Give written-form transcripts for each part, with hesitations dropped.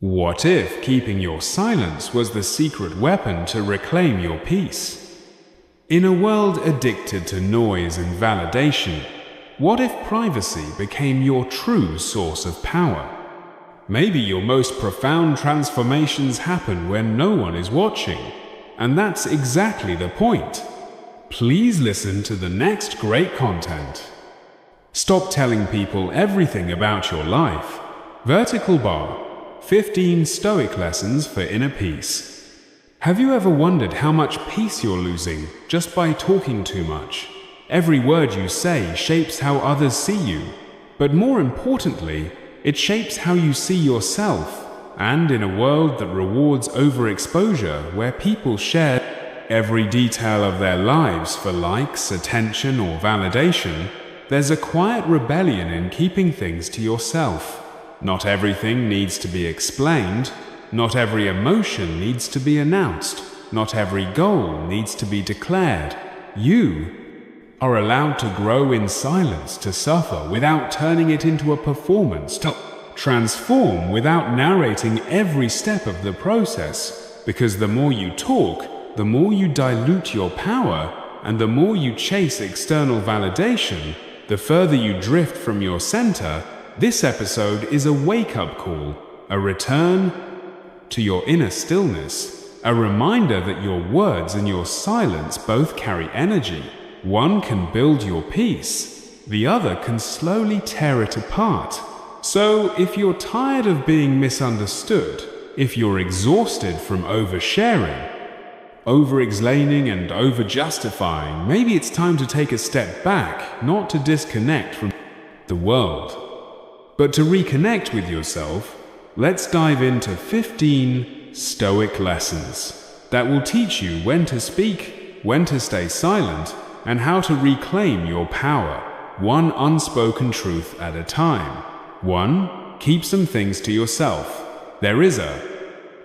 What if keeping your silence was the secret weapon to reclaim your peace? In a world addicted to noise and validation, what if privacy became your true source of power? Maybe your most profound transformations happen when no one is watching, and that's exactly the point. Please listen to the next great content. Stop telling people everything about your life. Vertical bar. 15 Stoic lessons for inner peace. Have you ever wondered how much peace you're losing just by talking too much? Every word you say shapes how others see you, but more importantly, it shapes how you see yourself. And in a world that rewards overexposure, where people share every detail of their lives for likes, attention, or validation, there's a quiet rebellion in keeping things to yourself. Not everything needs to be explained. Not every emotion needs to be announced. Not every goal needs to be declared. You are allowed to grow in silence, to suffer without turning it into a performance, to transform without narrating every step of the process. Because the more you talk, the more you dilute your power, and the more you chase external validation, the further you drift from your center. This episode is a wake-up call, a return to your inner stillness, a reminder that your words and your silence both carry energy. One can build your peace, the other can slowly tear it apart. So, if you're tired of being misunderstood, if you're exhausted from oversharing, over-explaining and over-justifying, maybe it's time to take a step back, not to disconnect from the world, but to reconnect with yourself. Let's dive into 15 Stoic lessons that will teach you when to speak, when to stay silent, and how to reclaim your power, one unspoken truth at a time. 1. Keep some things to yourself. There is a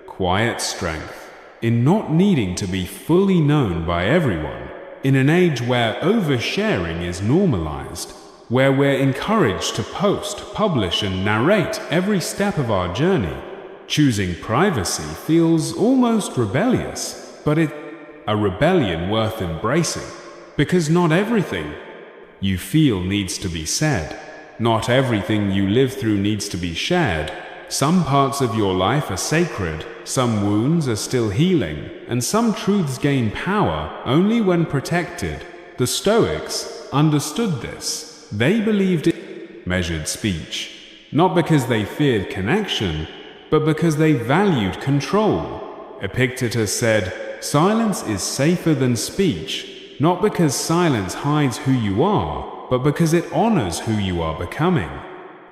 quiet strength in not needing to be fully known by everyone. In an age where oversharing is normalized, where we're encouraged to post, publish, and narrate every step of our journey, choosing privacy feels almost rebellious, but it's a rebellion worth embracing. Because not everything you feel needs to be said. Not everything you live through needs to be shared. Some parts of your life are sacred, some wounds are still healing, and some truths gain power only when protected. The Stoics understood this. They believed in measured speech, not because they feared connection, but because they valued control. Epictetus said, "Silence is safer than speech," not because silence hides who you are, but because it honors who you are becoming.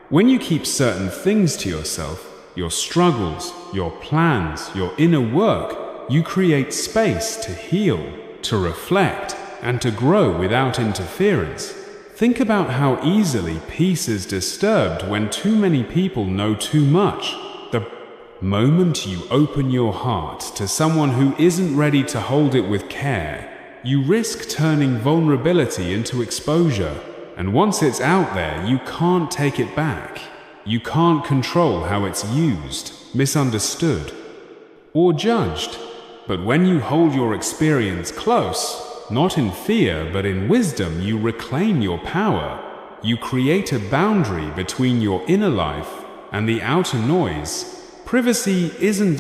When you keep certain things to yourself, your struggles, your plans, your inner work, you create space to heal, to reflect, and to grow without interference. Think about how easily peace is disturbed when too many people know too much. The moment you open your heart to someone who isn't ready to hold it with care, you risk turning vulnerability into exposure. And once it's out there, you can't take it back. You can't control how it's used, misunderstood, or judged. But when you hold your experience close, not in fear, but in wisdom, you reclaim your power. You create a boundary between your inner life and the outer noise. Privacy isn't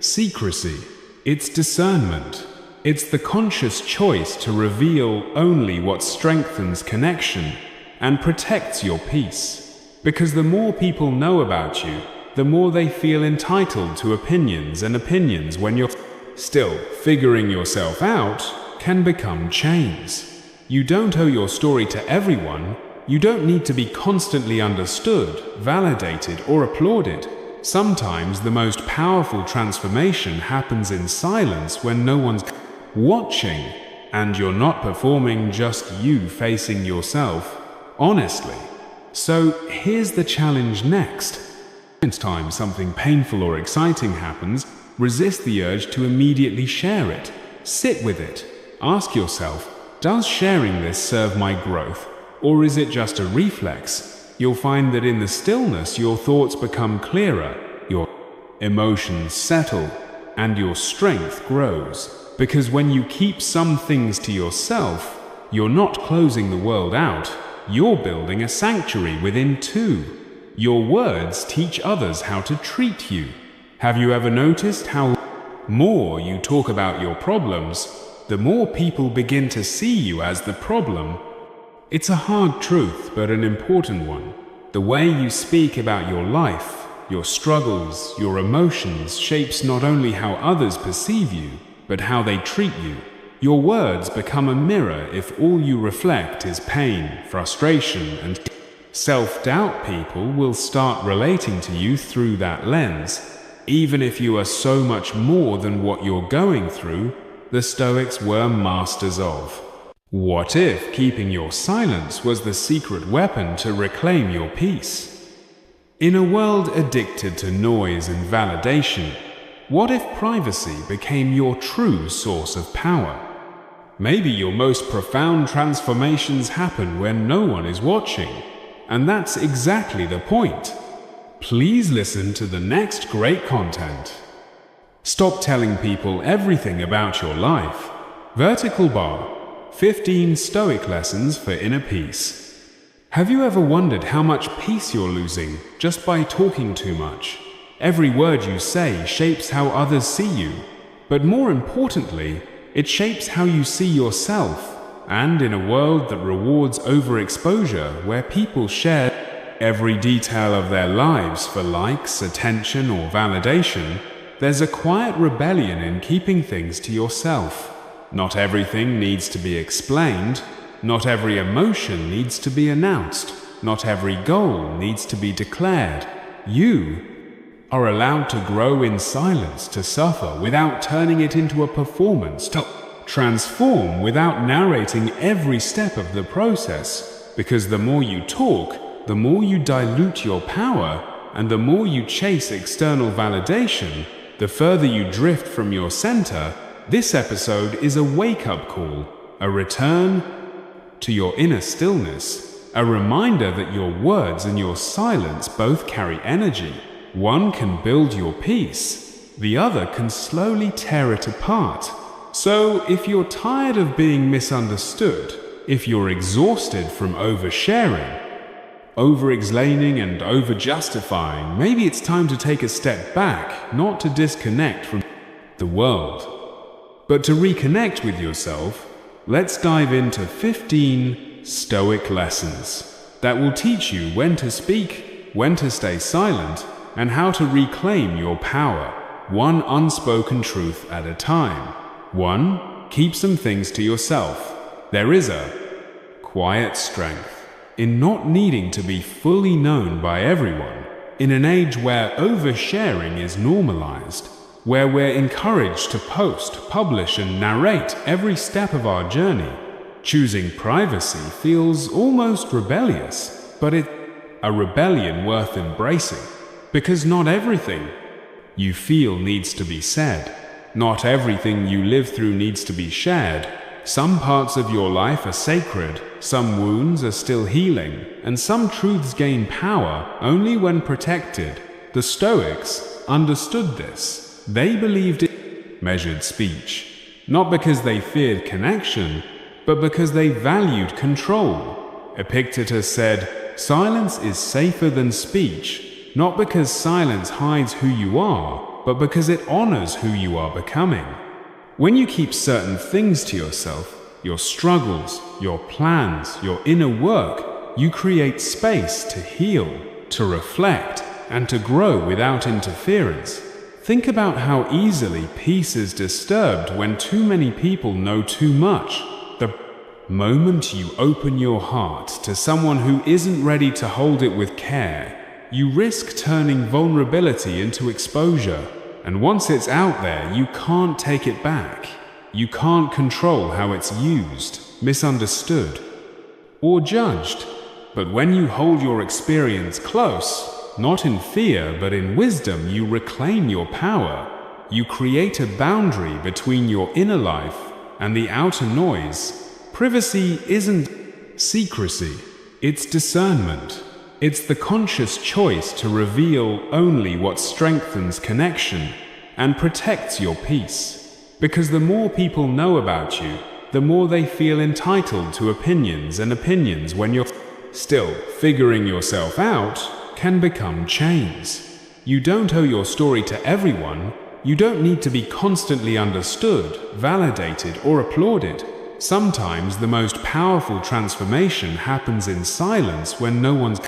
secrecy, it's discernment. It's the conscious choice to reveal only what strengthens connection and protects your peace. Because the more people know about you, the more they feel entitled to opinions, and opinions, when you're still figuring yourself out, can become chains. You don't owe your story to everyone. You don't need to be constantly understood, validated, or applauded. Sometimes the most powerful transformation happens in silence when no one's watching, and you're not performing, just you facing yourself honestly. So here's the challenge next. Next time something painful or exciting happens, resist the urge to immediately share it. Sit with it. Ask yourself, does sharing this serve my growth, or is it just a reflex? You'll find that in the stillness your thoughts become clearer, your emotions settle, and your strength grows. Because when you keep some things to yourself, you're not closing the world out, you're building a sanctuary within too. Your words teach others how to treat you. Have you ever noticed how more you talk about your problems, the more people begin to see you as the problem? It's a hard truth, but an important one. The way you speak about your life, your struggles, your emotions shapes not only how others perceive you, but how they treat you. Your words become a mirror if all you reflect is pain, frustration, and self-doubt. People will start relating to you through that lens. Even if you are so much more than what you're going through, the Stoics were masters of. What if keeping your silence was the secret weapon to reclaim your peace? In a world addicted to noise and validation, what if privacy became your true source of power? Maybe your most profound transformations happen when no one is watching, and that's exactly the point. Please listen to the next great content. Stop telling people everything about your life. Vertical bar. 15 Stoic lessons for inner peace. Have you ever wondered how much peace you're losing just by talking too much? Every word you say shapes how others see you, but more importantly, it shapes how you see yourself. And in a world that rewards overexposure, where people share every detail of their lives for likes, attention, or validation, there's a quiet rebellion in keeping things to yourself. Not everything needs to be explained. Not every emotion needs to be announced. Not every goal needs to be declared. You are allowed to grow in silence, to suffer without turning it into a performance, to transform without narrating every step of the process. Because the more you talk, the more you dilute your power, and the more you chase external validation, the further you drift from your center. This episode is a wake-up call, a return to your inner stillness, a reminder that your words and your silence both carry energy. One can build your peace, the other can slowly tear it apart. So, if you're tired of being misunderstood, if you're exhausted from oversharing, over-explaining and over-justifying, maybe it's time to take a step back, not to disconnect from the world, but to reconnect with yourself. Let's dive into 15 Stoic lessons that will teach you when to speak, when to stay silent, and how to reclaim your power, one unspoken truth at a time. 1. Keep some things to yourself. There is a quiet strength in not needing to be fully known by everyone. In an age where oversharing is normalized, where we're encouraged to post, publish, and narrate every step of our journey, choosing privacy feels almost rebellious, but it's a rebellion worth embracing. Because not everything you feel needs to be said. Not everything you live through needs to be shared. Some parts of your life are sacred, some wounds are still healing, and some truths gain power only when protected. The Stoics understood this. They believed in measured speech, not because they feared connection, but because they valued control. Epictetus said, "Silence is safer than speech," not because silence hides who you are, but because it honors who you are becoming. When you keep certain things to yourself, your struggles, your plans, your inner work, you create space to heal, to reflect, and to grow without interference. Think about how easily peace is disturbed when too many people know too much. The moment you open your heart to someone who isn't ready to hold it with care, you risk turning vulnerability into exposure. And once it's out there, you can't take it back. You can't control how it's used, misunderstood, or judged. But when you hold your experience close, not in fear but in wisdom, you reclaim your power. You create a boundary between your inner life and the outer noise. Privacy isn't secrecy, it's discernment. It's the conscious choice to reveal only what strengthens connection and protects your peace. Because the more people know about you, the more they feel entitled to opinions, and opinions, when you're still figuring yourself out, can become chains. You don't owe your story to everyone. You don't need to be constantly understood, validated, or applauded. Sometimes the most powerful transformation happens in silence, when no one's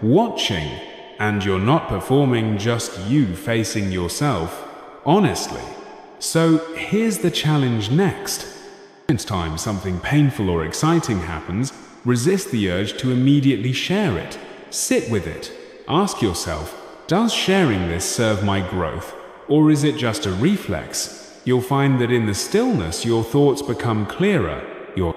watching, and you're not performing, just you facing yourself honestly. So here's the challenge next. Next time something painful or exciting happens, resist the urge to immediately share it. Sit with it. Ask yourself, does sharing this serve my growth, or is it just a reflex? You'll find that in the stillness your thoughts become clearer, your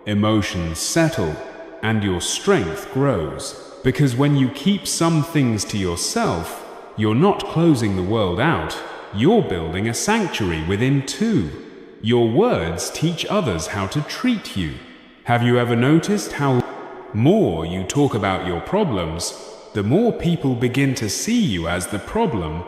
emotions settle, and your strength grows. Because when you keep some things to yourself, you're not closing the world out, you're building a sanctuary within too. Your words teach others how to treat you. Have you ever noticed how more you talk about your problems, the more people begin to see you as the problem?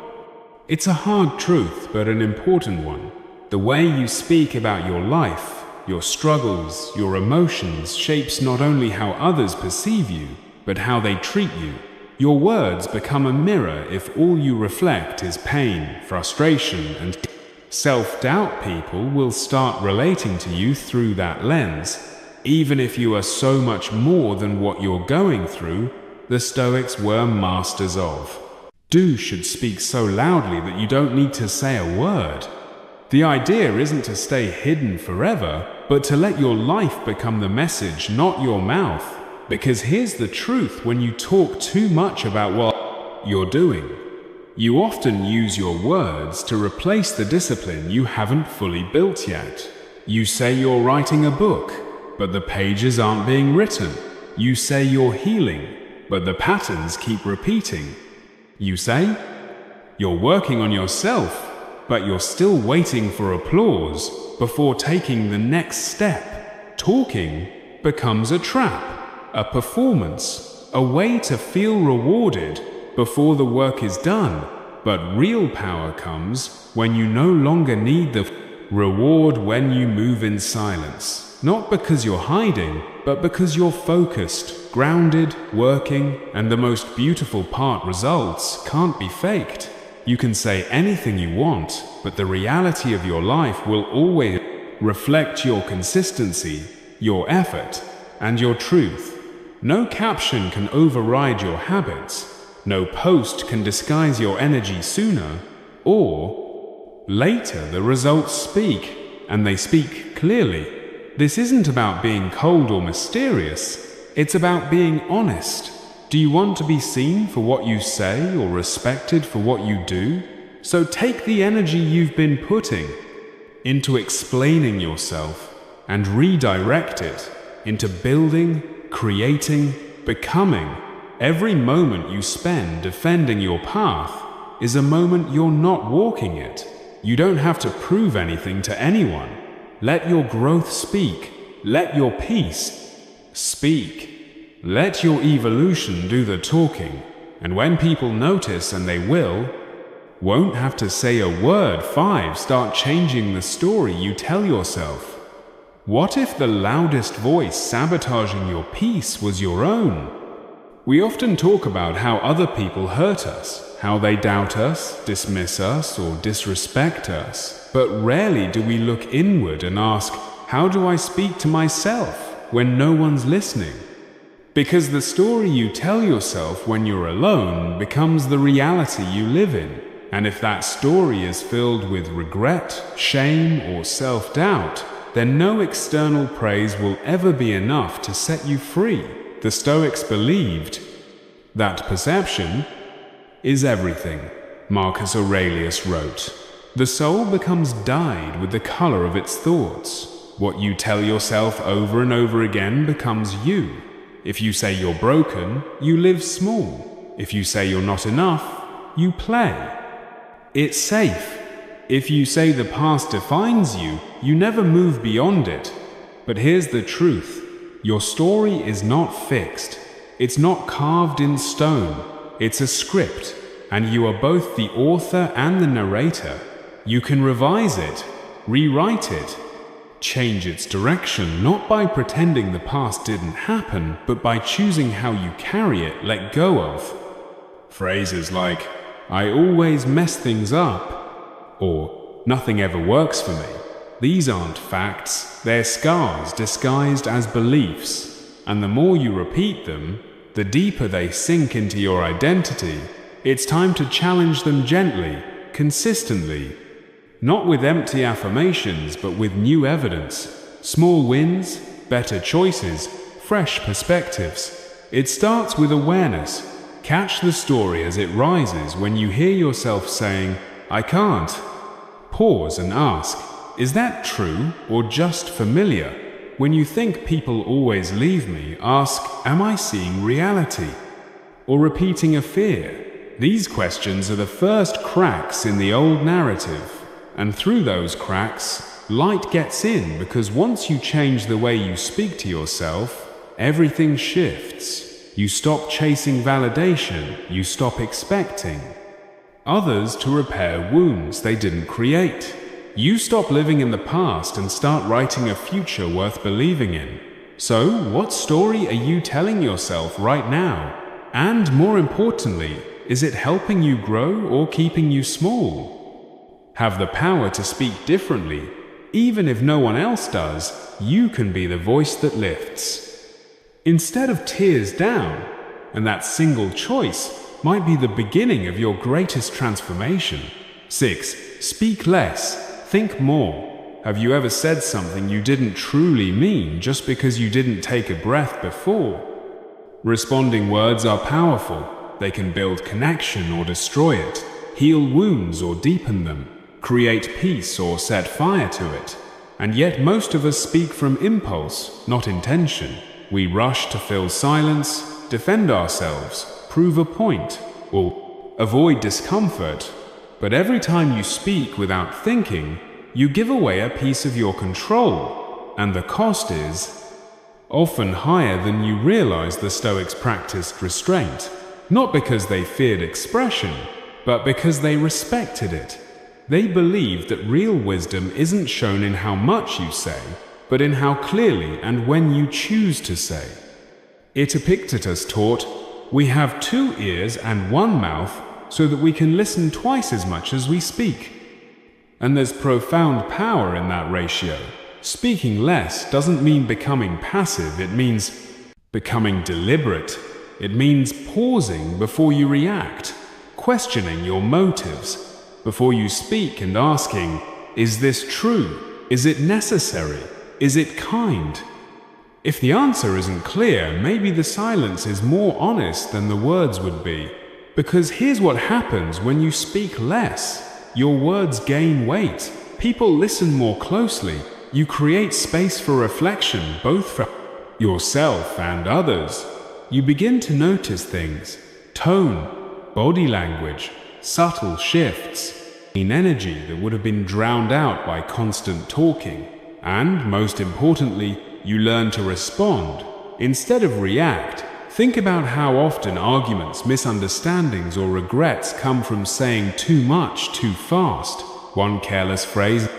It's a hard truth, but an important one. The way you speak about your life, your struggles, your emotions shapes not only how others perceive you, but how they treat you. Your words become a mirror if all you reflect is pain, frustration, and self-doubt. People will start relating to you through that lens. Even if you are so much more than what you're going through, the Stoics were masters of. Do should speak so loudly that you don't need to say a word. The idea isn't to stay hidden forever, but to let your life become the message, not your mouth. Because here's the truth, when you talk too much about what you're doing, you often use your words to replace the discipline you haven't fully built yet. You say you're writing a book, but the pages aren't being written. You say you're healing, but the patterns keep repeating. You say you're working on yourself, but you're still waiting for applause before taking the next step. Talking becomes a trap. A performance, a way to feel rewarded before the work is done. But real power comes when you no longer need the reward, when you move in silence. Not because you're hiding, but because you're focused, grounded, working, and the most beautiful part, results can't be faked. You can say anything you want, but the reality of your life will always reflect your consistency, your effort, and your truth. No caption can override your habits. No post can disguise your energy. Sooner or later, the results speak, and they speak clearly. This isn't about being cold or mysterious. It's about being honest. Do you want to be seen for what you say or respected for what you do? So take the energy you've been putting into explaining yourself and redirect it into building, creating, becoming. Every moment you spend defending your path is a moment you're not walking it. You don't have to prove anything to anyone. Let your growth speak. Let your peace speak. Let your evolution do the talking. And when people notice, and they won't have to say a word. 5. Start changing the story you tell yourself. What if the loudest voice sabotaging your peace was your own? We often talk about how other people hurt us, how they doubt us, dismiss us, or disrespect us. But rarely do we look inward and ask, how do I speak to myself when no one's listening? Because the story you tell yourself when you're alone becomes the reality you live in. And if that story is filled with regret, shame, or self-doubt, then no external praise will ever be enough to set you free. The Stoics believed that perception is everything. Marcus Aurelius wrote, "The soul becomes dyed with the color of its thoughts. What you tell yourself over and over again becomes you. If you say you're broken, you live small. If you say you're not enough, you play. It's safe. If you say the past defines you, you never move beyond it. But here's the truth. Your story is not fixed. It's not carved in stone. It's a script, and you are both the author and the narrator. You can revise it, rewrite it, change its direction, not by pretending the past didn't happen, but by choosing how you carry it, let go of. Phrases like, "I always mess things up," or "nothing ever works for me." These aren't facts, they're scars disguised as beliefs. And the more you repeat them, the deeper they sink into your identity. It's time to challenge them gently, consistently. Not with empty affirmations, but with new evidence. Small wins, better choices, fresh perspectives. It starts with awareness. Catch the story as it rises when you hear yourself saying, "I can't." Pause and ask, is that true or just familiar? When you think people always leave me, ask, am I seeing reality? Or repeating a fear? These questions are the first cracks in the old narrative. And through those cracks, light gets in, because once you change the way you speak to yourself, everything shifts. You stop chasing validation, you stop expecting others to repair wounds they didn't create. You stop living in the past and start writing a future worth believing in. So, what story are you telling yourself right now? And more importantly, is it helping you grow or keeping you small? Have the power to speak differently. Even if no one else does, you can be the voice that lifts instead of tears down. And that single choice might be the beginning of your greatest transformation. 6. Speak less, think more. Have you ever said something you didn't truly mean just because you didn't take a breath before? Responding words are powerful. They can build connection or destroy it, heal wounds or deepen them, create peace or set fire to it. And yet most of us speak from impulse, not intention. We rush to fill silence, defend ourselves, prove a point, or avoid discomfort. But every time you speak without thinking, you give away a piece of your control, and the cost is often higher than you realize. The Stoics practiced restraint, not because they feared expression, but because they respected it. They believed that real wisdom isn't shown in how much you say, but in how clearly and when you choose to say. Epictetus taught, "We have 2 ears and 1 mouth, so that we can listen twice as much as we speak." And there's profound power in that ratio. Speaking less doesn't mean becoming passive, it means becoming deliberate. It means pausing before you react, questioning your motives before you speak and asking, is this true? Is it necessary? Is it kind? If the answer isn't clear, maybe the silence is more honest than the words would be. Because here's what happens when you speak less. Your words gain weight. People listen more closely. You create space for reflection, both for yourself and others. You begin to notice things, tone, body language, subtle shifts in energy that would have been drowned out by constant talking. And, most importantly, you learn to respond instead of react. Think about how often arguments, misunderstandings, or regrets come from saying too much too fast. One careless phrase,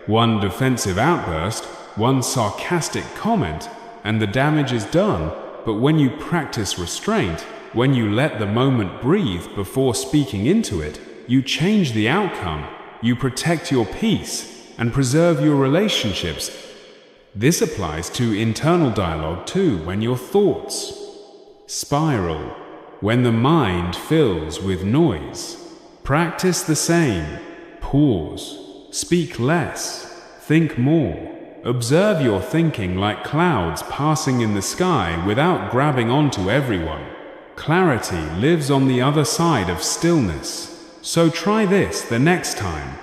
one defensive outburst, one sarcastic comment, and the damage is done. But when you practice restraint, when you let the moment breathe before speaking into it, you change the outcome. You protect your peace and preserve your relationships. This applies to internal dialogue too, when your thoughts spiral, when the mind fills with noise. Practice the same. Pause. Speak less. Think more. Observe your thinking like clouds passing in the sky without grabbing onto everyone. Clarity lives on the other side of stillness. So try this the next time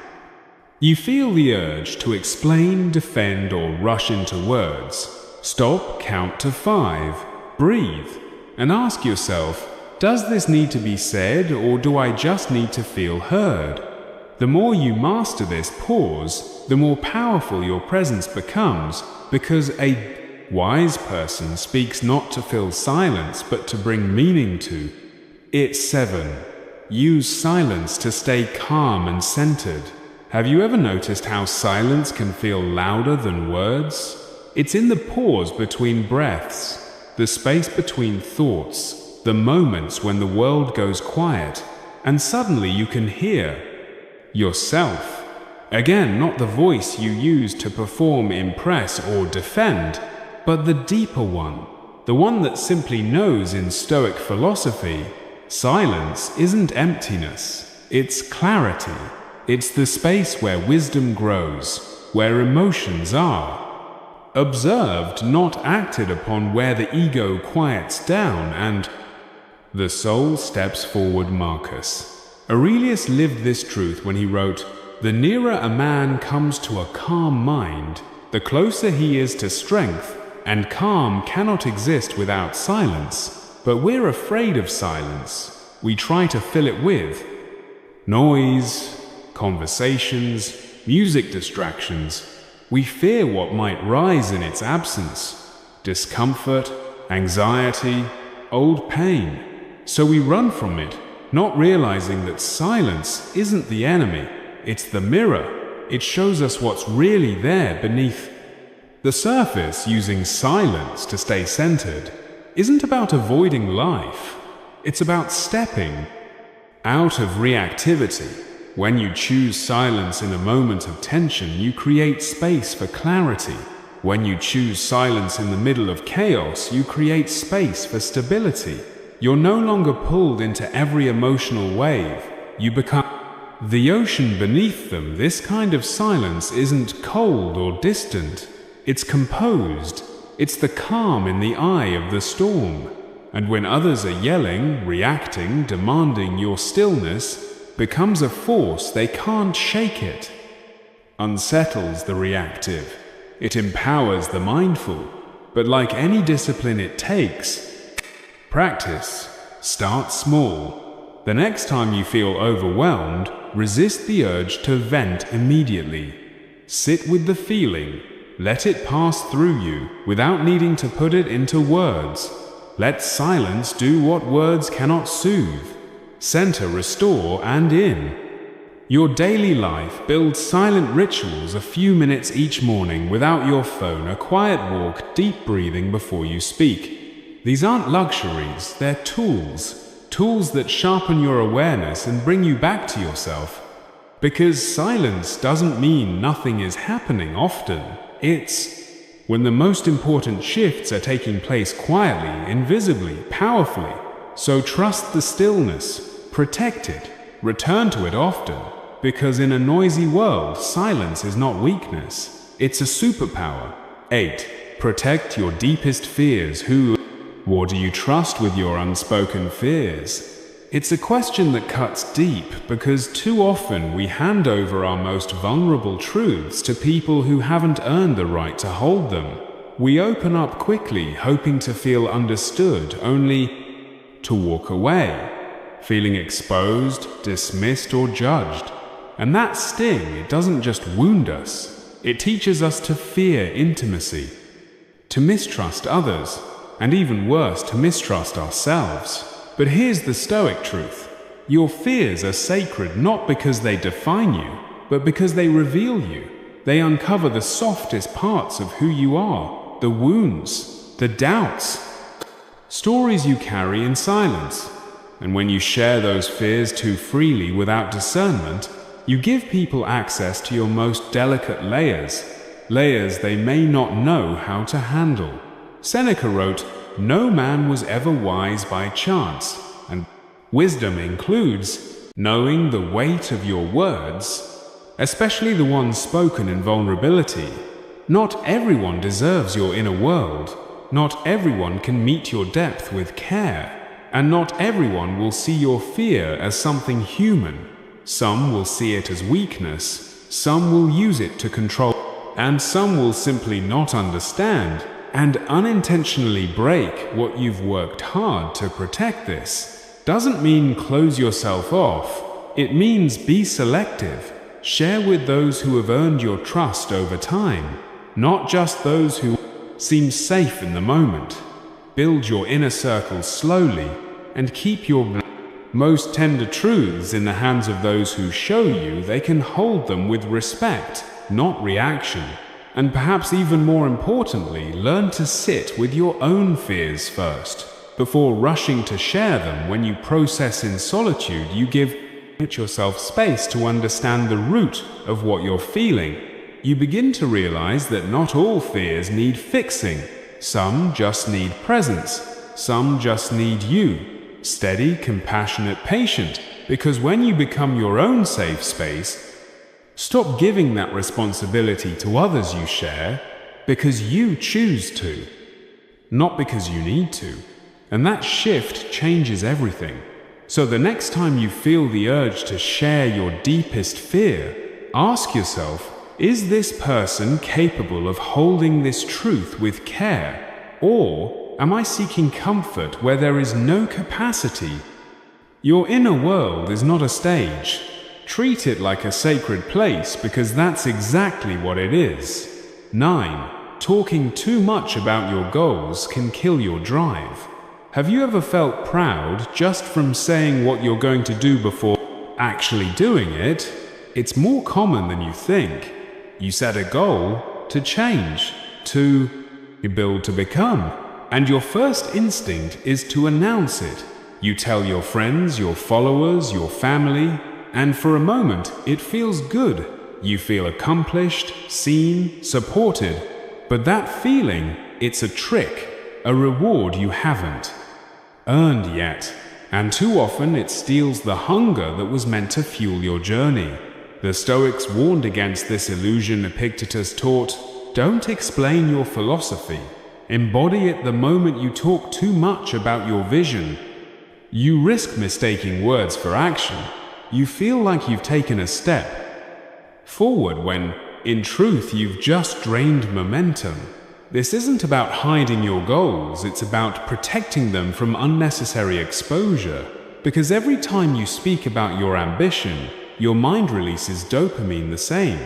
you feel the urge to explain, defend, or rush into words. Stop, count to 5, breathe, and ask yourself, does this need to be said, or do I just need to feel heard? The more you master this pause, the more powerful your presence becomes, because a wise person speaks not to fill silence but to bring meaning to it. 7. Use silence to stay calm and centered. Have you ever noticed how silence can feel louder than words? It's in the pause between breaths, the space between thoughts, the moments when the world goes quiet, and suddenly you can hear yourself. Again, not the voice you use to perform, impress, or defend, but the deeper one, the one that simply knows. In Stoic philosophy, silence isn't emptiness, it's clarity. It's the space where wisdom grows, where emotions are observed, not acted upon, where the ego quiets down and the soul steps forward. Marcus Aurelius lived this truth when he wrote, "The nearer a man comes to a calm mind, the closer he is to strength, and calm cannot exist without silence. But we're afraid of silence. We try to fill it with noise, conversations, music distractions. We fear what might rise in its absence, discomfort, anxiety, old pain. So we run from it, not realizing that silence isn't the enemy, it's the mirror. It shows us what's really there beneath the surface. Using silence to stay centered isn't about avoiding life, it's about stepping out of reactivity. When you choose silence in a moment of tension, you create space for clarity. When you choose silence in the middle of chaos, you create space for stability. You're no longer pulled into every emotional wave. You become the ocean beneath them. This kind of silence isn't cold or distant. It's composed. It's the calm in the eye of the storm. And when others are yelling, reacting, demanding, your stillness becomes a force they can't shake. It unsettles the reactive. It empowers the mindful. But like any discipline, it takes practice. Start small. The next time you feel overwhelmed, resist the urge to vent immediately. Sit with the feeling. Let it pass through you without needing to put it into words. Let silence do what words cannot soothe. Center, restore, and in your daily life, build silent rituals. A few minutes each morning without your phone, a quiet walk, deep breathing before you speak. These aren't luxuries, they're tools that sharpen your awareness and bring you back to yourself. Because silence doesn't mean nothing is happening. Often it's when the most important shifts are taking place quietly, invisibly, powerfully. So trust the stillness, protect it, return to it often, because in a noisy world, silence is not weakness, it's a superpower. 8. Protect your deepest fears. What do you trust with your unspoken fears? It's a question that cuts deep, because too often we hand over our most vulnerable truths to people who haven't earned the right to hold them. We open up quickly, hoping to feel understood, only to walk away, feeling exposed, dismissed, or judged. And that sting, it doesn't just wound us, it teaches us to fear intimacy, to mistrust others, and even worse, to mistrust ourselves. But here's the Stoic truth. Your fears are sacred not because they define you, but because they reveal you. They uncover the softest parts of who you are, the wounds, the doubts, stories you carry in silence. And when you share those fears too freely without discernment, you give people access to your most delicate layers they may not know how to handle. Seneca wrote, "No man was ever wise by chance," and wisdom includes knowing the weight of your words, especially the ones spoken in vulnerability. Not everyone deserves your inner world. Not everyone can meet your depth with care. And not everyone will see your fear as something human. Some will see it as weakness, some will use it to control, and some will simply not understand and unintentionally break what you've worked hard to protect. This doesn't mean close yourself off. It means be selective. Share with those who have earned your trust over time, not just those who seems safe in the moment. Build your inner circle slowly and keep your most tender truths in the hands of those who show you they can hold them with respect, not reaction. And perhaps even more importantly, learn to sit with your own fears first. Before rushing to share them, when you process in solitude, you give yourself space to understand the root of what you're feeling. You begin to realize that not all fears need fixing. Some just need presence. Some just need you. Steady, compassionate, patient. Because when you become your own safe space, stop giving that responsibility to others you share because you choose to, not because you need to. And that shift changes everything. So the next time you feel the urge to share your deepest fear, ask yourself, is this person capable of holding this truth with care? Or am I seeking comfort where there is no capacity? Your inner world is not a stage. Treat it like a sacred place because that's exactly what it is. 9. Talking too much about your goals can kill your drive. Have you ever felt proud just from saying what you're going to do before actually doing it? It's more common than you think. You set a goal to change, to build, to become, and your first instinct is to announce it. You tell your friends, your followers, your family, and for a moment it feels good. You feel accomplished, seen, supported. But that feeling, it's a trick, a reward you haven't earned yet. And too often it steals the hunger that was meant to fuel your journey. The Stoics warned against this illusion. Epictetus taught, don't explain your philosophy. Embody it the moment you talk too much about your vision. You risk mistaking words for action. You feel like you've taken a step forward when, in truth, you've just drained momentum. This isn't about hiding your goals, it's about protecting them from unnecessary exposure. Because every time you speak about your ambition, your mind releases dopamine, the same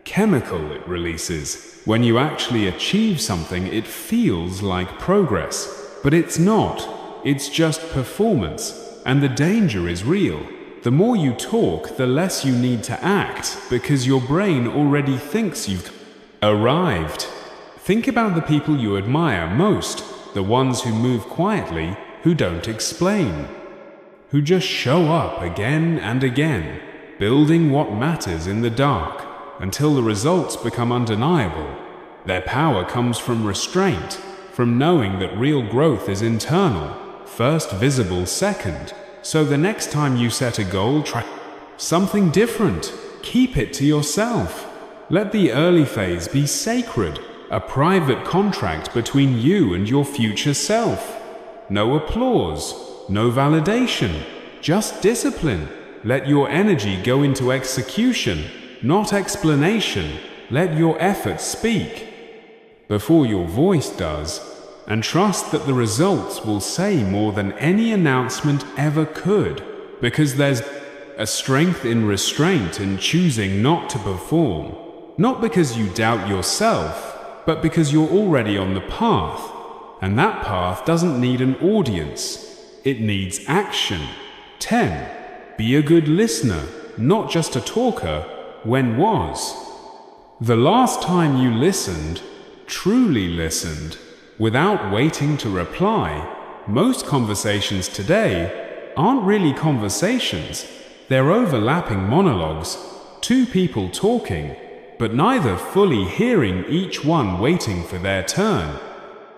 chemical it releases. When you actually achieve something, it feels like progress. But it's not. It's just performance. And the danger is real. The more you talk, the less you need to act, because your brain already thinks you've arrived. Think about the people you admire most, the ones who move quietly, who don't explain, who just show up again and again, building what matters in the dark, until the results become undeniable. Their power comes from restraint, from knowing that real growth is internal, first visible, second. So the next time you set a goal, try something different. Keep it to yourself. Let the early phase be sacred, a private contract between you and your future self. No applause, no validation, just discipline. Let your energy go into execution, not explanation. Let your efforts speak before your voice does, and trust that the results will say more than any announcement ever could, because there's a strength in restraint and choosing not to perform, not because you doubt yourself, but because you're already on the path, and that path doesn't need an audience, it needs action. 10. Be a good listener, not just a talker. When was the last time you listened, truly listened, without waiting to reply? Most conversations today aren't really conversations. They're overlapping monologues, two people talking, but neither fully hearing, each one waiting for their turn,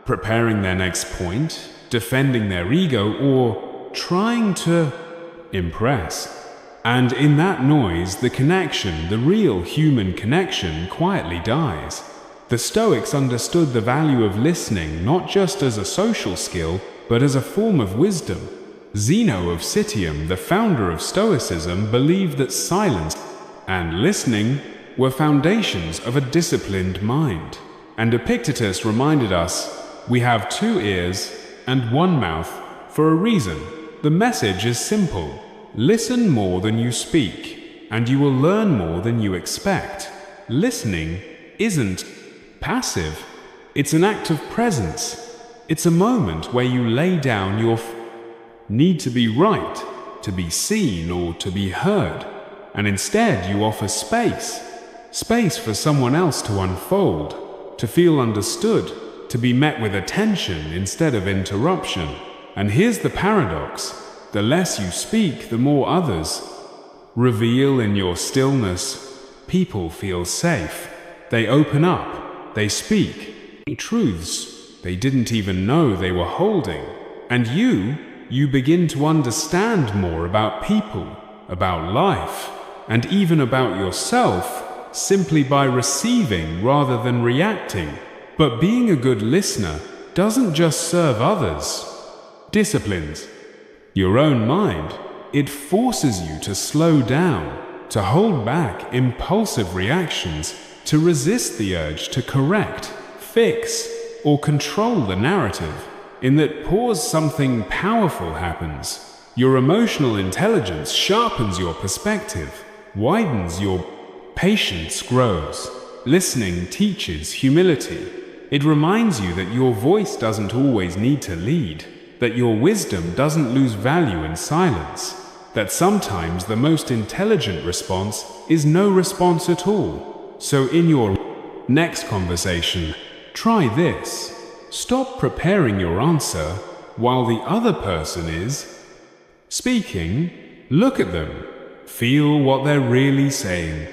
preparing their next point, defending their ego, or trying to impress. And in that noise, the connection, the real human connection, quietly dies. The Stoics understood the value of listening not just as a social skill, but as a form of wisdom. Zeno of Citium, the founder of Stoicism, believed that silence and listening were foundations of a disciplined mind. And Epictetus reminded us, we have 2 ears and 1 mouth for a reason. The message is simple. Listen more than you speak, and you will learn more than you expect. Listening isn't passive, It's an act of presence. It's a moment where you lay down your need to be right, to be seen, or to be heard, and instead you offer space. Space for someone else to unfold, to feel understood, to be met with attention instead of interruption. And here's the paradox. The less you speak, the more others reveal in your stillness. People feel safe. They open up. They speak truths they didn't even know they were holding. And you begin to understand more about people, about life, and even about yourself simply by receiving rather than reacting. But being a good listener doesn't just serve others. Disciplines your own mind. It forces you to slow down, to hold back impulsive reactions, to resist the urge to correct, fix, or control the narrative. In that pause, something powerful happens. Your emotional intelligence sharpens your perspective, widens your patience grows. Listening teaches humility. It reminds you that your voice doesn't always need to lead, that your wisdom doesn't lose value in silence, that sometimes the most intelligent response is no response at all. So in your next conversation, try this. Stop preparing your answer while the other person is speaking. Look at them. Feel what they're really saying.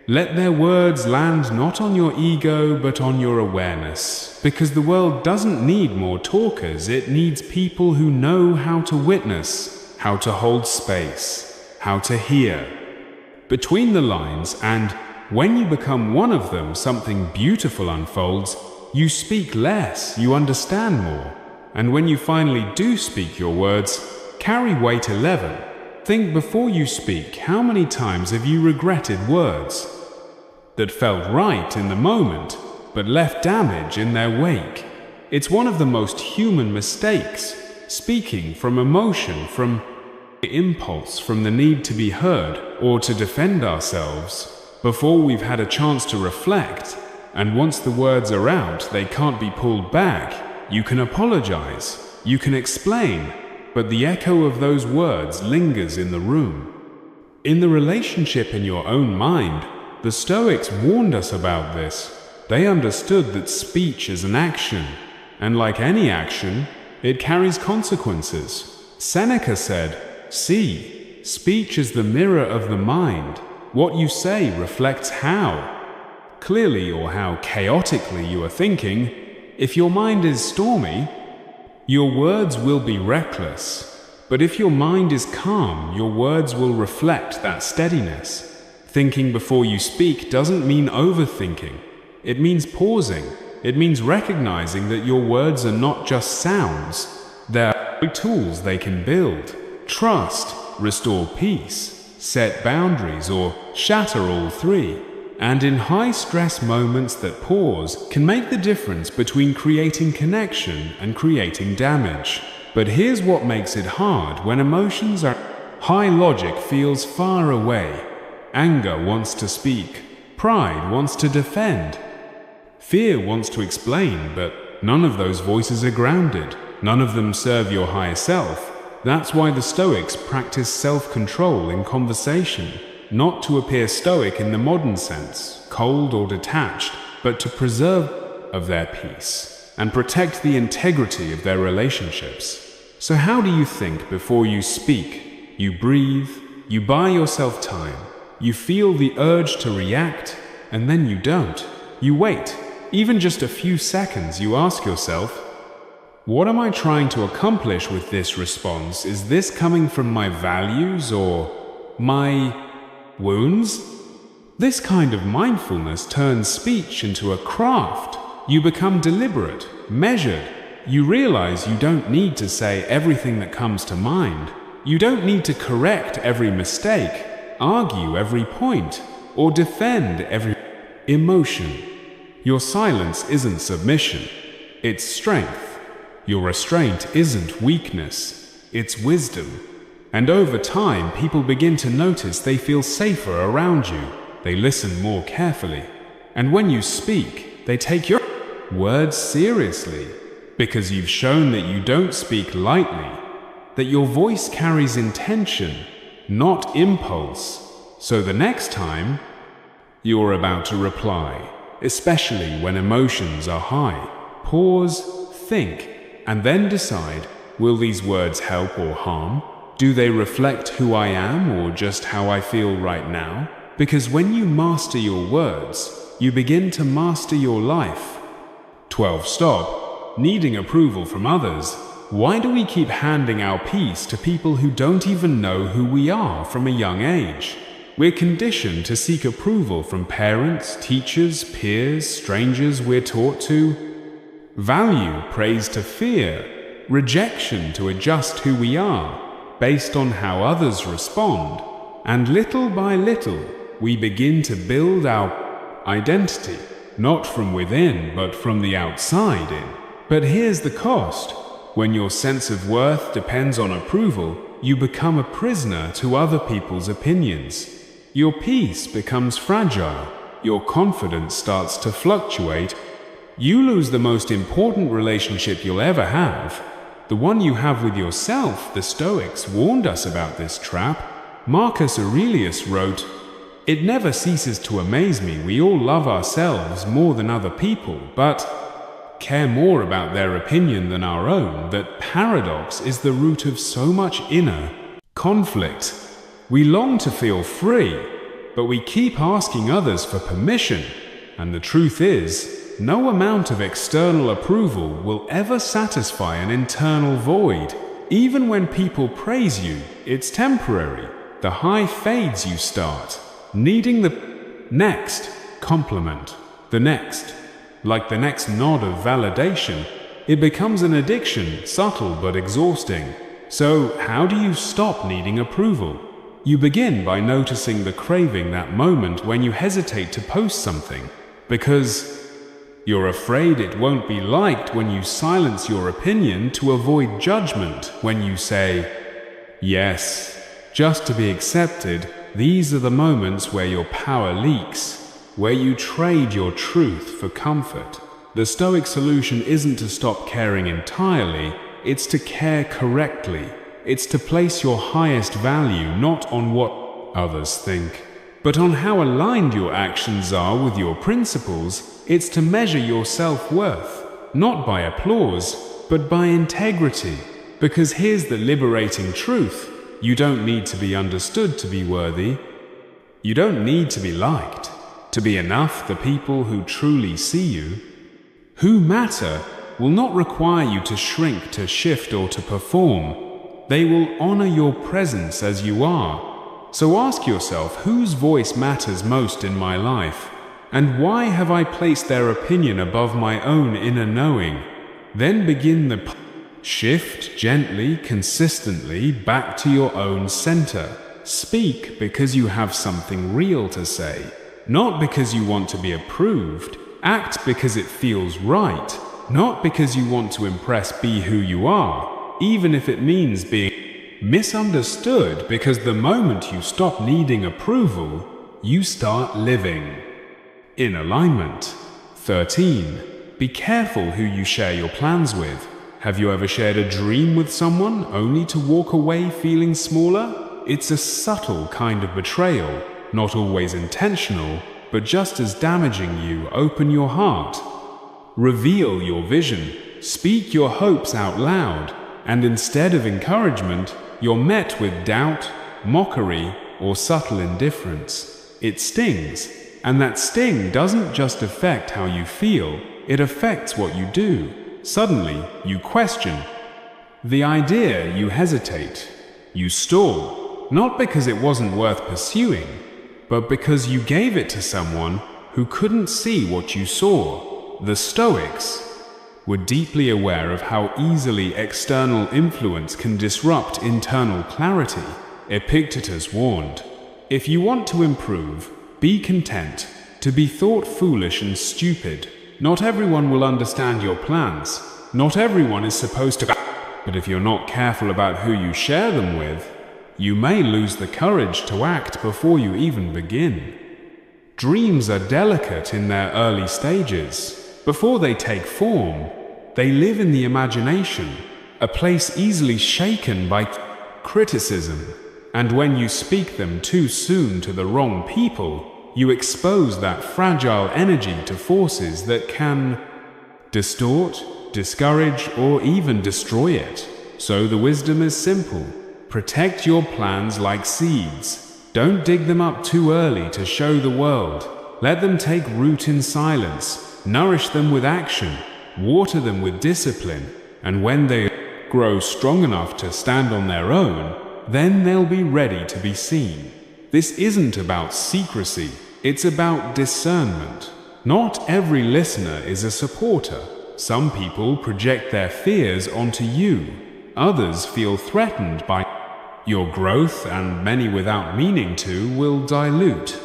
Let their words land not on your ego but on your awareness, because the world doesn't need more talkers, it needs people who know how to witness, how to hold space, how to hear. Between the lines, and when you become one of them, something beautiful unfolds. You speak less, you understand more, and when you finally do speak, your words carry weight. 11. Think before you speak. How many times have you regretted words that felt right in the moment, but left damage in their wake? It's one of the most human mistakes, speaking from emotion, from impulse, from the need to be heard or to defend ourselves, before we've had a chance to reflect. And once the words are out, they can't be pulled back. You can apologize, you can explain, but the echo of those words lingers in the room. In the relationship in your own mind, the Stoics warned us about this. They understood that speech is an action, and like any action, it carries consequences. Seneca said, "See, speech is the mirror of the mind. What you say reflects how clearly or how chaotically you are thinking. If your mind is stormy, your words will be reckless. But if your mind is calm, your words will reflect that steadiness. Thinking before you speak doesn't mean overthinking. It means pausing. It means recognizing that your words are not just sounds. They're tools. They can build trust, restore peace, set boundaries, or shatter all three. And in high-stress moments, that pause can make the difference between creating connection and creating damage. But here's what makes it hard when emotions are high. Logic feels far away. Anger wants to speak. Pride wants to defend. Fear wants to explain, but none of those voices are grounded. None of them serve your higher self. That's why the Stoics practice self-control in conversation. Not to appear stoic in the modern sense, cold or detached, but to preserve of their peace and protect the integrity of their relationships. So how do you think before you speak? You breathe, you buy yourself time, you feel the urge to react, and then you don't. You wait, even just a few seconds. You ask yourself, what am I trying to accomplish with this response? Is this coming from my values or my wounds? This kind of mindfulness turns speech into a craft. You become deliberate, measured. You realize you don't need to say everything that comes to mind. You don't need to correct every mistake, argue every point, or defend every emotion. Your silence isn't submission, it's strength. Your restraint isn't weakness, it's wisdom. And over time, people begin to notice they feel safer around you. They listen more carefully. And when you speak, they take your words seriously, because you've shown that you don't speak lightly, that your voice carries intention, not impulse. So the next time you're about to reply, especially when emotions are high, pause, think, and then decide, will these words help or harm? Do they reflect who I am or just how I feel right now? Because when you master your words, you begin to master your life. 12. Stop needing approval from others. Why do we keep handing our peace to people who don't even know who we are from a young age? We're conditioned to seek approval from parents, teachers, peers, strangers we're taught to value, praise to fear, rejection to adjust who we are based on how others respond. And little by little, we begin to build our identity, not from within, but from the outside in. But here's the cost. When your sense of worth depends on approval, you become a prisoner to other people's opinions. Your peace becomes fragile. Your confidence starts to fluctuate. You lose the most important relationship you'll ever have, the one you have with yourself. The Stoics warned us about this trap. Marcus Aurelius wrote, "It never ceases to amaze me we all love ourselves more than other people, but care more about their opinion than our own. That paradox is the root of so much inner conflict. We long to feel free, but we keep asking others for permission. And the truth is, no amount of external approval will ever satisfy an internal void. Even when people praise you, it's temporary. The high fades. You start needing the next compliment, the next, like the next nod of validation. It becomes an addiction, subtle but exhausting. So, how do you stop needing approval? You begin by noticing the craving, that moment when you hesitate to post something, because you're afraid it won't be liked, when you silence your opinion to avoid judgment, when you say yes, just to be accepted. These are the moments where your power leaks, where you trade your truth for comfort. The Stoic solution isn't to stop caring entirely, it's to care correctly. It's to place your highest value not on what others think, but on how aligned your actions are with your principles. It's to measure your self-worth, not by applause, but by integrity. Because here's the liberating truth. You don't need to be understood to be worthy. You don't need to be liked to be enough. The people who truly see you, who matter, will not require you to shrink, to shift, or to perform. They will honor your presence as you are. So ask yourself, whose voice matters most in my life? And why have I placed their opinion above my own inner knowing? Then begin the shift gently, consistently, back to your own center. Speak because you have something real to say, not because you want to be approved. Act because it feels right, not because you want to impress. Be who you are, even if it means being misunderstood, because the moment you stop needing approval, you start living in alignment. 13. Be careful who you share your plans with. Have you ever shared a dream with someone only to walk away feeling smaller? It's a subtle kind of betrayal, not always intentional, but just as damaging. You open your heart, reveal your vision, speak your hopes out loud, and instead of encouragement, you're met with doubt, mockery, or subtle indifference. It stings, and that sting doesn't just affect how you feel, it affects what you do. Suddenly, you question the idea, you hesitate, you stall, not because it wasn't worth pursuing, but because you gave it to someone who couldn't see what you saw. The Stoics were deeply aware of how easily external influence can disrupt internal clarity. Epictetus warned, if you want to improve, be content to be thought foolish and stupid. Not everyone will understand your plans. Not everyone is supposed to. But if you're not careful about who you share them with, you may lose the courage to act before you even begin. Dreams are delicate in their early stages. Before they take form, they live in the imagination, a place easily shaken by criticism. And when you speak them too soon to the wrong people, you expose that fragile energy to forces that can distort, discourage, or even destroy it. So the wisdom is simple. Protect your plans like seeds. Don't dig them up too early to show the world. Let them take root in silence. Nourish them with action. Water them with discipline. And when they grow strong enough to stand on their own, then they'll be ready to be seen. This isn't about secrecy, it's about discernment. Not every listener is a supporter. Some people project their fears onto you. Others feel threatened by your growth, and many without meaning to will dilute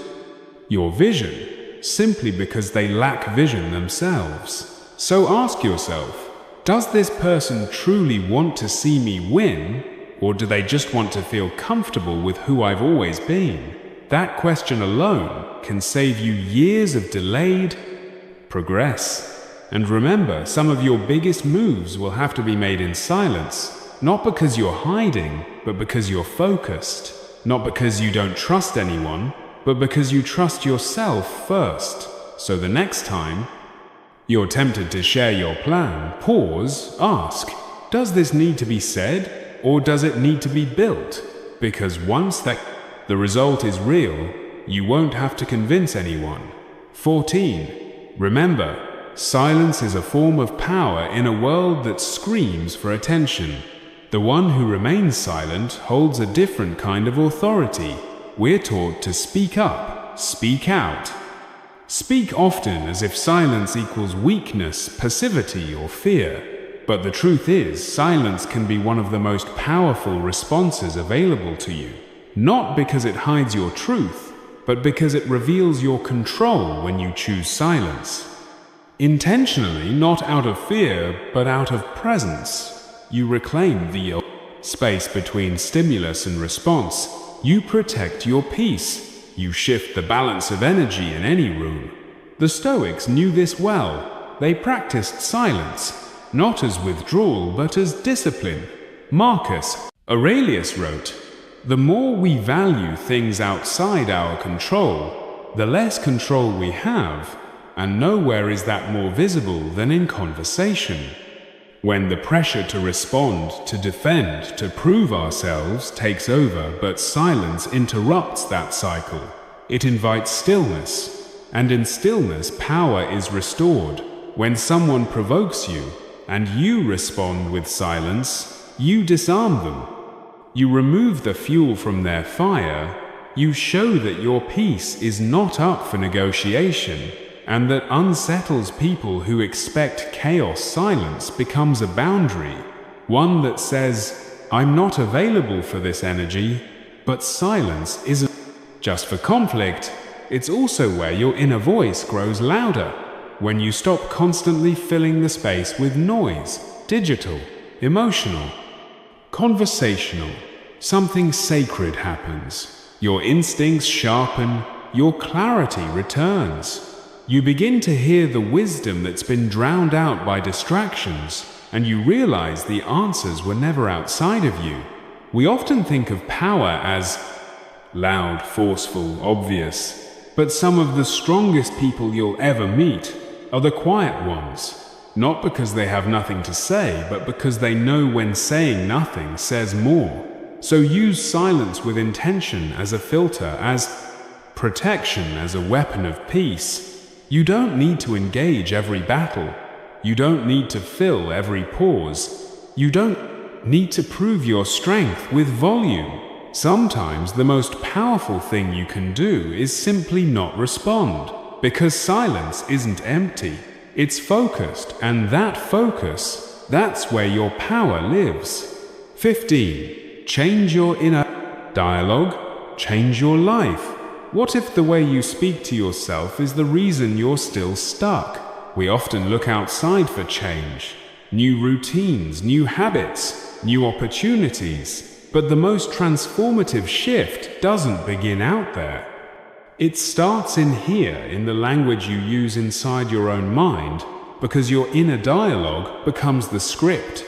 your vision simply because they lack vision themselves. So ask yourself, does this person truly want to see me win? Or do they just want to feel comfortable with who I've always been? That question alone can save you years of delayed progress. And remember, some of your biggest moves will have to be made in silence, not because you're hiding, but because you're focused. Not because you don't trust anyone, but because you trust yourself first. So the next time you're tempted to share your plan, pause, ask, does this need to be said? Or does it need to be built? Because once the result is real, you won't have to convince anyone. 14. Remember, silence is a form of power in a world that screams for attention. The one who remains silent holds a different kind of authority. We're taught to speak up, speak out. Speak often as if silence equals weakness, passivity, or fear. But the truth is, silence can be one of the most powerful responses available to you. Not because it hides your truth, but because it reveals your control when you choose silence. Intentionally, not out of fear, but out of presence, you reclaim the space between stimulus and response. You protect your peace. You shift the balance of energy in any room. The Stoics knew this well. They practiced silence, not as withdrawal, but as discipline. Marcus Aurelius wrote, "The more we value things outside our control, the less control we have, and nowhere is that more visible than in conversation." When the pressure to respond, to defend, to prove ourselves takes over, but silence interrupts that cycle, it invites stillness, and in stillness power is restored. When someone provokes you, and you respond with silence, you disarm them. You remove the fuel from their fire. You show that your peace is not up for negotiation, and that unsettles people who expect chaos. Silence becomes a boundary, one that says, I'm not available for this energy. But silence isn't just for conflict, it's also where your inner voice grows louder. When you stop constantly filling the space with noise, digital, emotional, conversational, something sacred happens. Your instincts sharpen, your clarity returns. You begin to hear the wisdom that's been drowned out by distractions, and you realize the answers were never outside of you. We often think of power as loud, forceful, obvious, but some of the strongest people you'll ever meet are the quiet ones, not because they have nothing to say, but because they know when saying nothing says more. So use silence with intention as a filter, as protection, as a weapon of peace. You don't need to engage every battle. You don't need to fill every pause. You don't need to prove your strength with volume. Sometimes the most powerful thing you can do is simply not respond. Because silence isn't empty, it's focused, and that focus, that's where your power lives. 15. Change your inner dialogue, change your life. What if the way you speak to yourself is the reason you're still stuck? We often look outside for change, new routines, new habits, new opportunities, but the most transformative shift doesn't begin out there. It starts in here, in the language you use inside your own mind, because your inner dialogue becomes the script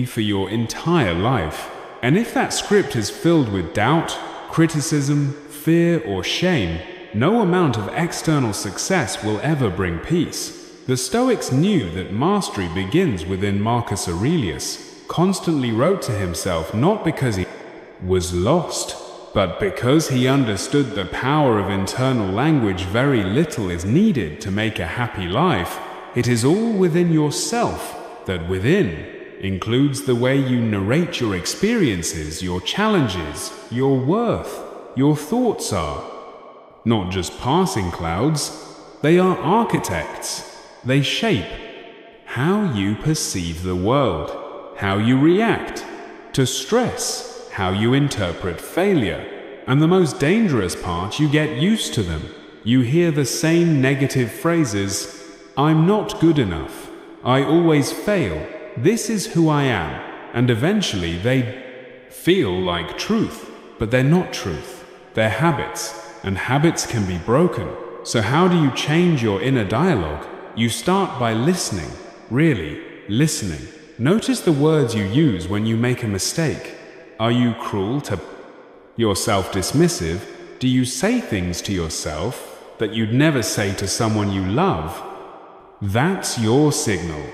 for your entire life. And if that script is filled with doubt, criticism, fear, or shame, no amount of external success will ever bring peace. The Stoics knew that mastery begins within. Marcus Aurelius constantly wrote to himself not because he was lost, but because he understood the power of internal language. Very little is needed to make a happy life. It is all within yourself. That within includes the way you narrate your experiences, your challenges, your worth. Your thoughts are not just passing clouds, they are architects. They shape how you perceive the world, how you react to stress, how you interpret failure. And the most dangerous part, you get used to them. You hear the same negative phrases: I'm not good enough, I always fail, this is who I am. And eventually they feel like truth, but they're not truth. They're habits, and habits can be broken. So how do you change your inner dialogue? You start by listening, really listening. Notice the words you use when you make a mistake. Are you cruel to yourself, dismissive? Do you say things to yourself that you'd never say to someone you love? That's your signal.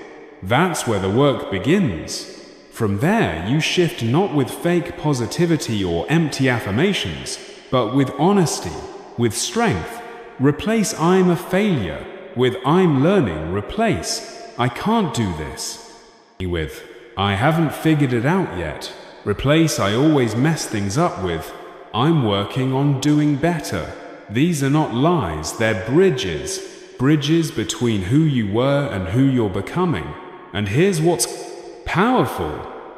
That's where the work begins. From there, you shift not with fake positivity or empty affirmations, but with honesty, with strength. Replace "I'm a failure" with "I'm learning." Replace "I can't do this" with "I haven't figured it out yet." Replace "I always mess things up" with "I'm working on doing better." These are not lies, they're bridges. Bridges between who you were and who you're becoming. And here's what's powerful.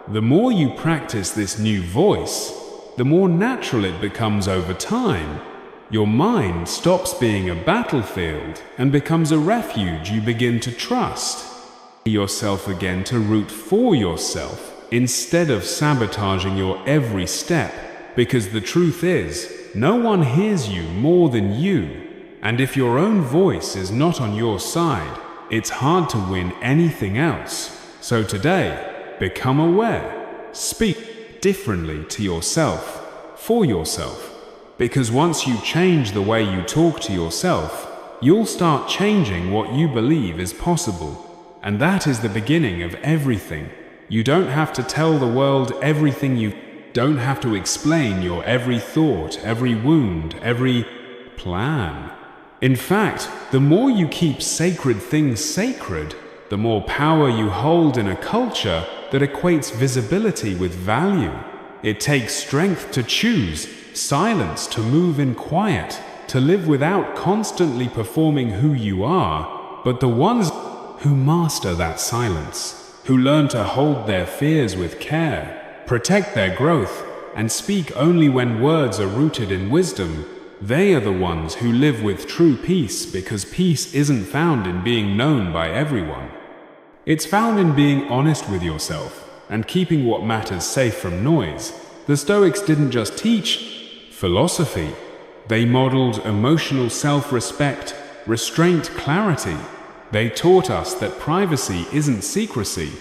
The more you practice this new voice, the more natural it becomes over time. Your mind stops being a battlefield and becomes a refuge you begin to trust yourself again, to root for yourself instead of sabotaging your every step. Because the truth is, no one hears you more than you. And if your own voice is not on your side, it's hard to win anything else. So today, become aware. Speak differently to yourself, for yourself. Because once you change the way you talk to yourself, you'll start changing what you believe is possible. And that is the beginning of everything. You don't have to tell the world everything. You don't have to explain your every thought, every wound, every plan. In fact, the more you keep sacred things sacred, the more power you hold in a culture that equates visibility with value. It takes strength to choose silence, to move in quiet, to live without constantly performing who you are. But the ones who master that silence, who learn to hold their fears with care, protect their growth, and speak only when words are rooted in wisdom, they are the ones who live with true peace, because peace isn't found in being known by everyone. It's found in being honest with yourself and keeping what matters safe from noise. The Stoics didn't just teach philosophy. They modeled emotional self-respect, restraint, clarity. They taught us that privacy isn't secrecy,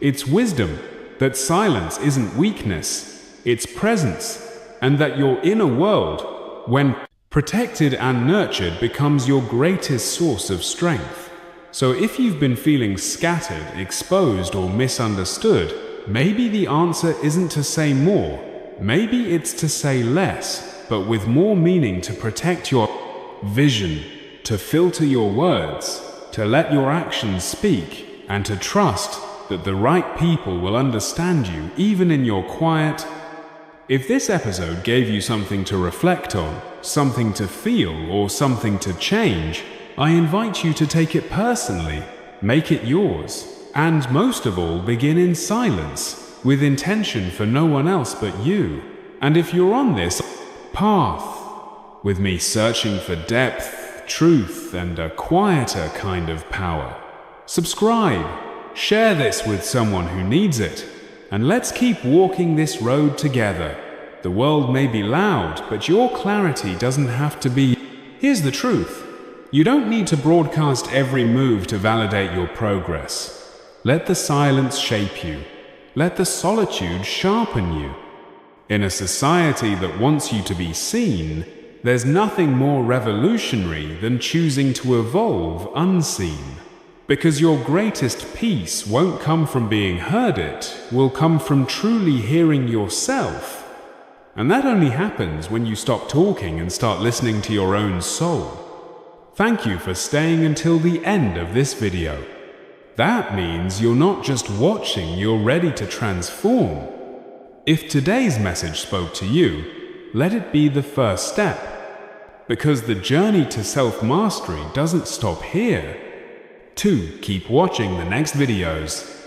it's wisdom, that silence isn't weakness, it's presence, and that your inner world, when protected and nurtured, becomes your greatest source of strength. So if you've been feeling scattered, exposed, or misunderstood, maybe the answer isn't to say more. Maybe it's to say less, but with more meaning, to protect your vision, to filter your words, to let your actions speak, and to trust that the right people will understand you even in your quiet. If this episode gave you something to reflect on, something to feel, or something to change, I invite you to take it personally, make it yours, and most of all, begin in silence, with intention for no one else but you. And if you're on this path, with me searching for depth, truth, and a quieter kind of power, subscribe, share this with someone who needs it, and let's keep walking this road together. The world may be loud, but your clarity doesn't have to be. Here's the truth. You don't need to broadcast every move to validate your progress. Let the silence shape you. Let the solitude sharpen you. In a society that wants you to be seen, there's nothing more revolutionary than choosing to evolve unseen. Because your greatest peace won't come from being heard, it will come from truly hearing yourself. And that only happens when you stop talking and start listening to your own soul. Thank you for staying until the end of this video. That means you're not just watching, you're ready to transform. If today's message spoke to you, let it be the first step. Because the journey to self-mastery doesn't stop here. 2. Keep watching the next videos.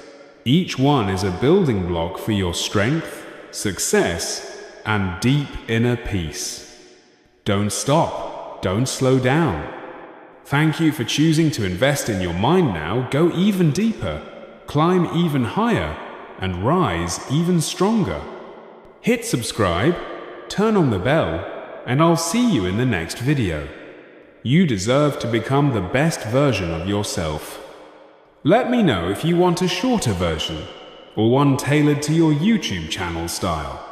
Each one is a building block for your strength, success, and deep inner peace. Don't stop. Don't slow down. Thank you for choosing to invest in your mind now. Go even deeper, climb even higher, and rise even stronger. Hit subscribe, turn on the bell, and I'll see you in the next video. You deserve to become the best version of yourself. Let me know if you want a shorter version or one tailored to your YouTube channel style.